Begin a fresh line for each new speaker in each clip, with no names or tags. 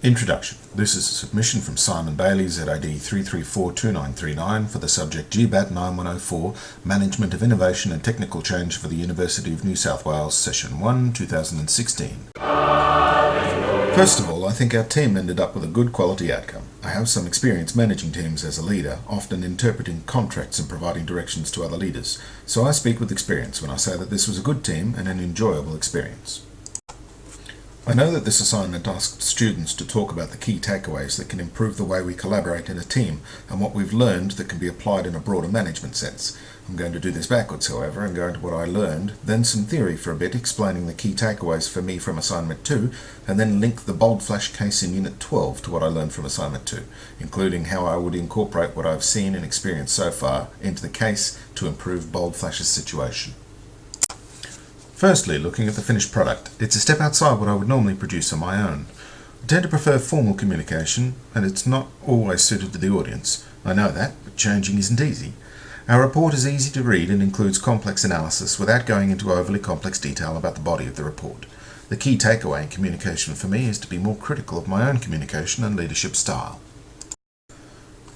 Introduction. This is a submission from Simon Bailey GBAT9104 for the subject GBAT9104, Management of Innovation and Technical Change for the University of New South Wales, Session 1, 2016. First of all, I think our team ended up with a good quality outcome. I have some experience managing teams as a leader, often interpreting contracts and providing directions to other leaders, so I speak with experience when I say that this was a good team and an enjoyable experience. I know that this assignment asked students to talk about the key takeaways that can improve the way we collaborate in a team and what we've learned that can be applied in a broader management sense. I'm going to do this backwards, however, and go into what I learned, then some theory for a bit, explaining the key takeaways for me from assignment 2, and then link the bold flash case in Unit 12 to what I learned from assignment 2, including how I would incorporate what I've seen and experienced so far into the case to improve bold flash's situation. Firstly, looking at the finished product, it's a step outside what I would normally produce on my own. I tend to prefer formal communication, and it's not always suited to the audience. I know that, but changing isn't easy. Our report is easy to read and includes complex analysis without going into overly complex detail about the body of the report. The key takeaway in communication for me is to be more critical of my own communication and leadership style.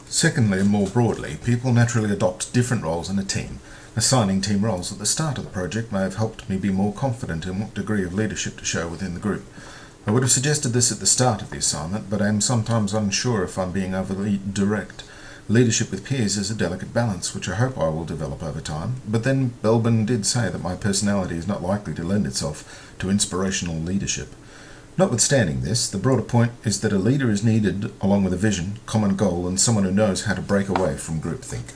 Secondly, and more broadly, people naturally adopt different roles in a team. Assigning team roles at the start of the project may have helped me be more confident in what degree of leadership to show within the group. I would have suggested this at the start of the assignment, but I am sometimes unsure if I'm being overly direct. Leadership with peers is a delicate balance, which I hope I will develop over time, but then Belbin did say that my personality is not likely to lend itself to inspirational leadership. Notwithstanding this, the broader point is that a leader is needed along with a vision, common goal, and someone who knows how to break away from groupthink.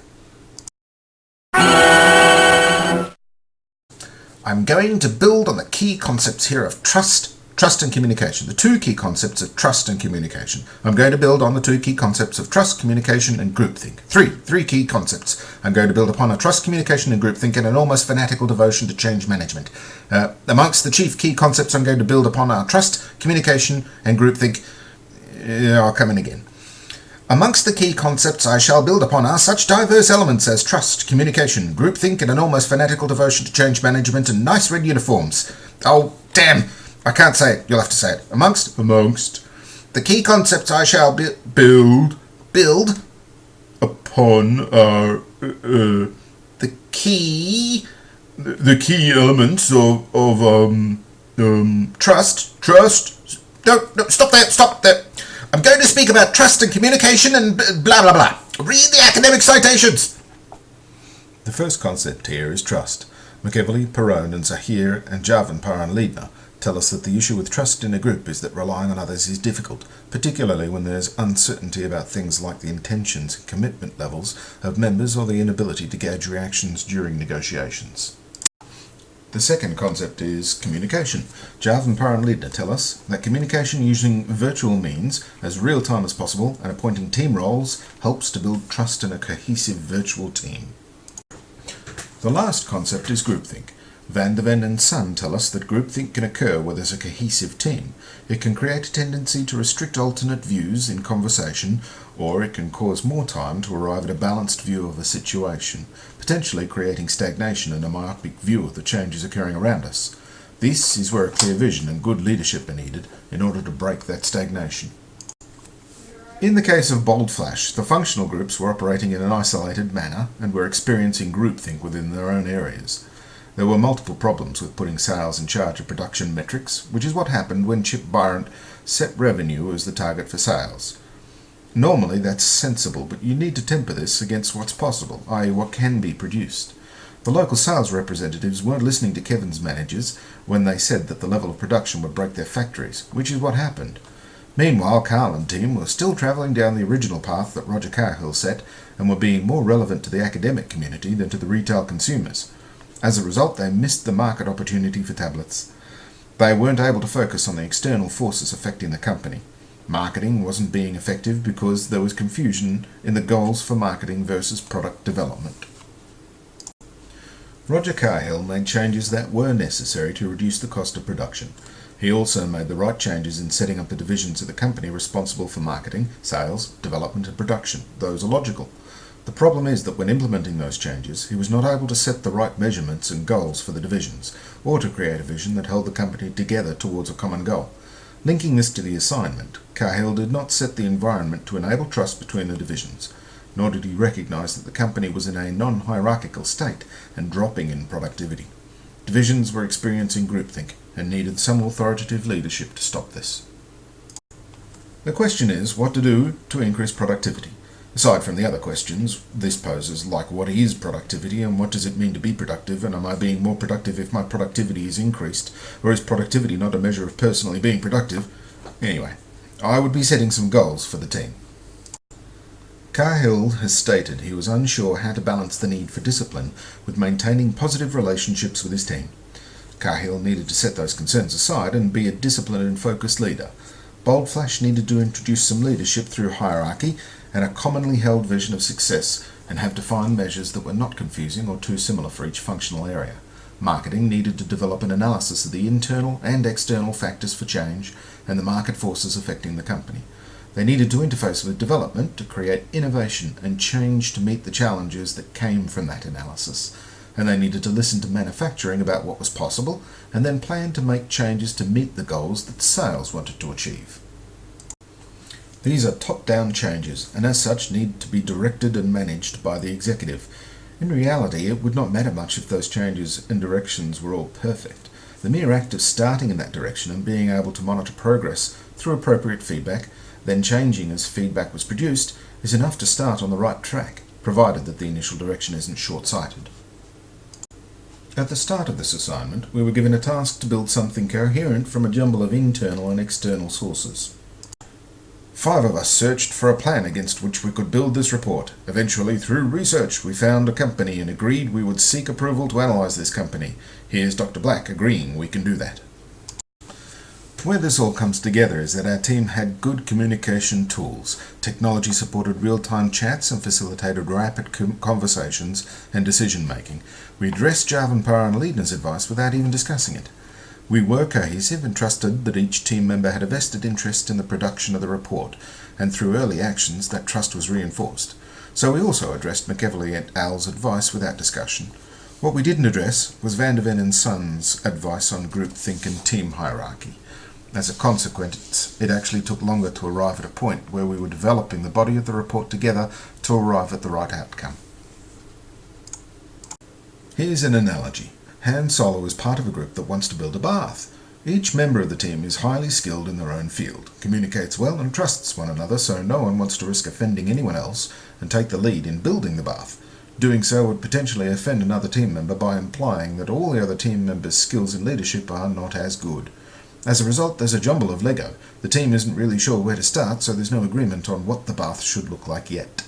I'm going to build on the key concepts here of trust and communication. The two key concepts of trust and communication. I'm going to build on the two key concepts of trust, communication, and groupthink. Three key concepts. I'm going to build upon a trust, communication, and groupthink and an almost fanatical devotion to change management. Amongst the chief key concepts I'm going to build upon are trust, communication, and groupthink. I'll come in again. Amongst the key concepts I shall build upon are such diverse elements as trust, communication, groupthink, and an almost fanatical devotion to change management and nice red uniforms. Oh, damn! I can't say it. You'll have to say it. Amongst the key concepts I shall build upon are the key elements of trust. No, stop there. I'm going to speak about trust and communication and blah blah blah. Read the academic citations. The first concept here is trust. McEvely, Perrone, and Zahir, and Javan Paran-Leedner tell us that the issue with trust in a group is that relying on others is difficult, particularly when there's uncertainty about things like the intentions and commitment levels of members or the inability to gauge reactions during negotiations. The second concept is communication. Jav and Paran-Leedner tell us that communication using virtual means as real time as possible and appointing team roles helps to build trust in a cohesive virtual team. The last concept is groupthink. Van der Ven and Sun tell us that groupthink can occur where there's a cohesive team. It can create a tendency to restrict alternate views in conversation, or it can cause more time to arrive at a balanced view of a situation, potentially creating stagnation and a myopic view of the changes occurring around us. This is where a clear vision and good leadership are needed in order to break that stagnation. In the case of Bold Flash, the functional groups were operating in an isolated manner and were experiencing groupthink within their own areas. There were multiple problems with putting sales in charge of production metrics, which is what happened when Chip Bryant set revenue as the target for sales. Normally that's sensible, but you need to temper this against what's possible, i.e. what can be produced. The local sales representatives weren't listening to Kevin's managers when they said that the level of production would break their factories, which is what happened. Meanwhile, Carl and team were still travelling down the original path that Roger Cahill set and were being more relevant to the academic community than to the retail consumers. As a result, they missed the market opportunity for tablets. They weren't able to focus on the external forces affecting the company. Marketing wasn't being effective because there was confusion in the goals for marketing versus product development. Roger Cahill made changes that were necessary to reduce the cost of production. He also made the right changes in setting up the divisions of the company responsible for marketing, sales, development and production. Those are logical. The problem is that when implementing those changes, he was not able to set the right measurements and goals for the divisions, or to create a vision that held the company together towards a common goal. Linking this to the assignment, Cahill did not set the environment to enable trust between the divisions, nor did he recognise that the company was in a non-hierarchical state and dropping in productivity. Divisions were experiencing groupthink and needed some authoritative leadership to stop this. The question is what to do to increase productivity. Aside from the other questions this poses, like what is productivity and what does it mean to be productive, and am I being more productive if my productivity is increased, or is productivity not a measure of personally being productive? Anyway, I would be setting some goals for the team. Cahill has stated he was unsure how to balance the need for discipline with maintaining positive relationships with his team. Cahill needed to set those concerns aside and be a disciplined and focused leader. Bold Flash needed to introduce some leadership through hierarchy and a commonly held vision of success, and have defined measures that were not confusing or too similar for each functional area. Marketing needed to develop an analysis of the internal and external factors for change and the market forces affecting the company. They needed to interface with development to create innovation and change to meet the challenges that came from that analysis. And they needed to listen to manufacturing about what was possible and then plan to make changes to meet the goals that sales wanted to achieve. These are top-down changes and as such need to be directed and managed by the executive. In reality, it would not matter much if those changes and directions were all perfect. The mere act of starting in that direction and being able to monitor progress through appropriate feedback, then changing as feedback was produced, is enough to start on the right track, provided that the initial direction isn't short-sighted. At the start of this assignment, we were given a task to build something coherent from a jumble of internal and external sources. 5 of us searched for a plan against which we could build this report. Eventually, through research, we found a company and agreed we would seek approval to analyse this company. Here's Dr. Black agreeing we can do that. Where this all comes together is that our team had good communication tools. Technology supported real-time chats and facilitated rapid conversations and decision-making. We addressed Javanpar and Leadner's advice without even discussing it. We were cohesive and trusted that each team member had a vested interest in the production of the report, and through early actions that trust was reinforced. So we also addressed McEvely et al.'s advice without discussion. What we didn't address was Van der Ven and Sons' advice on groupthink and team hierarchy. As a consequence, it actually took longer to arrive at a point where we were developing the body of the report together to arrive at the right outcome. Here's an analogy. Han Solo is part of a group that wants to build a bath. Each member of the team is highly skilled in their own field, communicates well and trusts one another, so no one wants to risk offending anyone else and take the lead in building the bath. Doing so would potentially offend another team member by implying that all the other team members' skills in leadership are not as good. As a result, there's a jumble of Lego. The team isn't really sure where to start, so there's no agreement on what the bath should look like yet.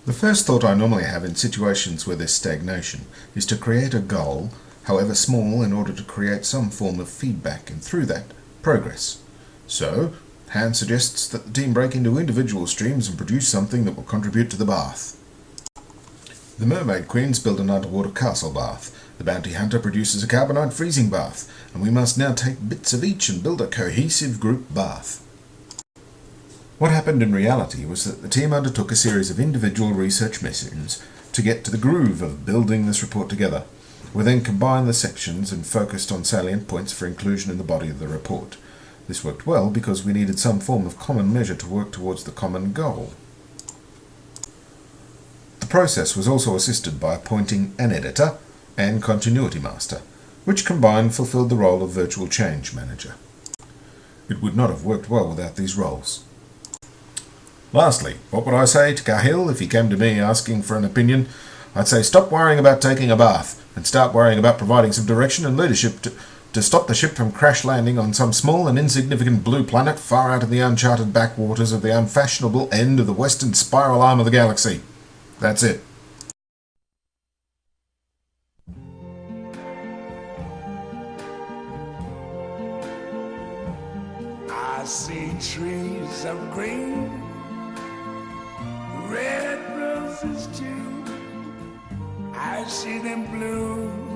The first thought I normally have in situations where there's stagnation is to create a goal, however small, in order to create some form of feedback and through that, progress. So, Han suggests that the team break into individual streams and produce something that will contribute to the bath. The Mermaid Queens build an underwater castle bath. The Bounty Hunter produces a carbonite freezing bath, and we must now take bits of each and build a cohesive group bath. What happened in reality was that the team undertook a series of individual research missions to get to the groove of building this report together. We then combined the sections and focused on salient points for inclusion in the body of the report. This worked well because we needed some form of common measure to work towards the common goal. The process was also assisted by appointing an editor and continuity master, which combined fulfilled the role of virtual change manager. It would not have worked well without these roles. Lastly, what would I say to Cahill if he came to me asking for an opinion? I'd say stop worrying about taking a bath and start worrying about providing some direction and leadership to stop the ship from crash landing on some small and insignificant blue planet far out in the uncharted backwaters of the unfashionable end of the western spiral arm of the galaxy. That's it.
I see trees of green, red roses too. I see them bloom